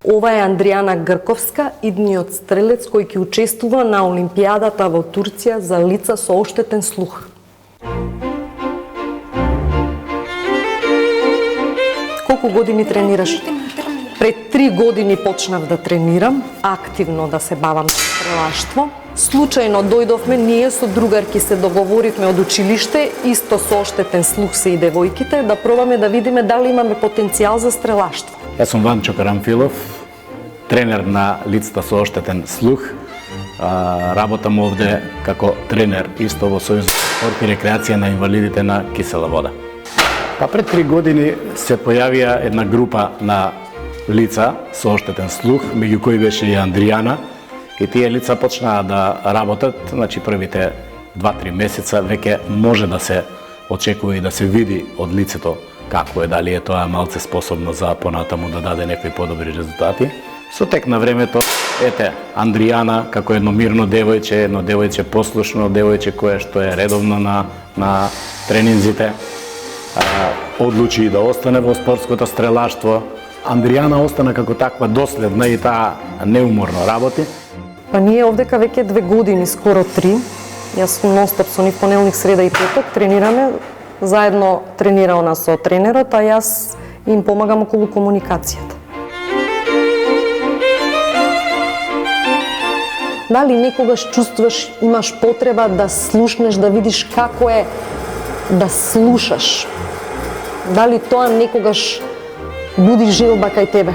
Ова е Андријана Грковска, идниот стрелец кој ќе учествува на Олимпијадата во Турција за лица со оштетен слух. Колку години тренираш? Пред 3 години почнав да тренирам, активно да се бавам со стрелаштво. Случајно дојдовме, ние со другарки се договоривме од училиште, исто со оштетен слух се и девојките, да пробаме да видиме дали имаме потенцијал за стрелаштво. Јас сум Ванчо Карамфилов, тренер на лицата со оштетен слух. Работам овде како тренер исто во Сојуз за спорт и рекреација на инвалидите на Кисела вода. Па пред 3 години се појавија една група на лица со оштетен слух, меѓу кои беше и Андријана, и тие лица почнаа да работат, значи првите 2-3 месеца веќе може да се очекува и да се види од лицето како е, дали е тоа малце способно за понатаму да даде некои подобри резултати. Со тек на времето, ете, Андријана како едно мирно девојче послушно девојче кое што е редовно на тренинзите, одлучи и да остане во спортското стрелаштво. Андријана остана како таква доследна и таа неуморно работи. Па ние овдека веќе 2 години, скоро 3, јас сум нон-стоп со нив понеделник, среда и петок, тренираме, заедно тренира она со тренерот, а јас им помагам околу комуникацијата. Дали некогаш чувствуваш, имаш потреба да слушнеш, да видиш како е да слушаш? Дали тоа некогаш буди желба кај тебе?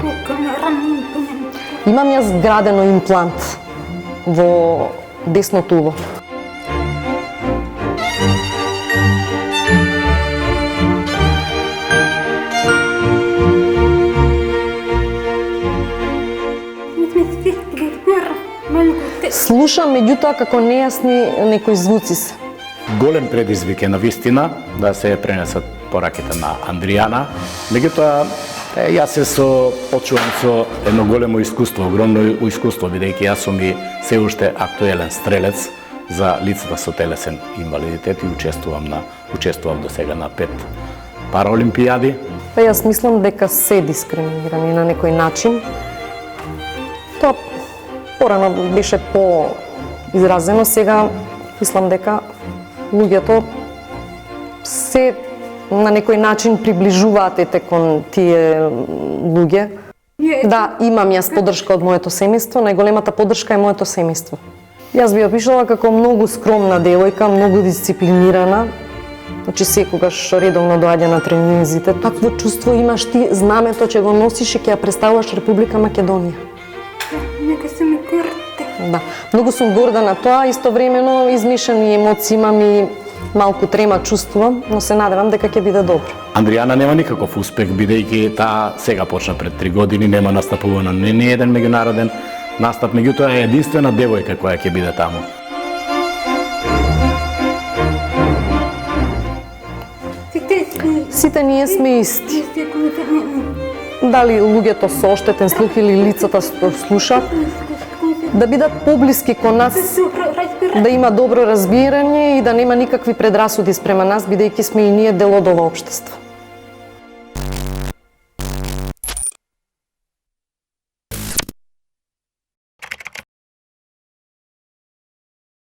Имам јас градено имплант во десното уво. Слушам, меѓутоа како нејасни некои звуци се. Голем предизвик е навистина да се пренесат пораките на Андријана, меѓутоа јас се почувам со едно големо искуство, огромно искуство, бидејќи јас сум и се уште актуелен стрелец за лицата со телесен инвалидитет и учествувам до сега на 5 параолимпијади. Па јас мислам дека се дискриминирани на некој начин. Тоа порано беше по-изразено, сега мислам дека луѓето се на некој начин приближуваат кон тие луѓе. Да, имам јас поддршка од моето семејство, најголемата поддршка е моето семејство. Јас би опишала како многу скромна девојка, многу дисциплинирана, значи секогаш редовно доаѓа на тренинзите. Такво чувство имаш ти, знамето че го носиш и ќе ја представуваш Република Македонија. Нека се ми горде. Да, многу сум горда на тоа, истовремено измешани емоции имам и малку трема чувствувам, но се надевам дека ќе биде добро. Андријана нема никаков успех, бидејќи таа сега почна пред 3 години, нема настапувано ни еден меѓународен настап, меѓутоа е единствена девојка која ќе биде таму. Сите ние сме исти. Дали луѓето со оштетен слух или лицата што слушаат, да бидат поблиски кон нас, да има добро разбирање и да нема никакви предрасуди спрема нас, бидејќи сме и ние дел од ова општество.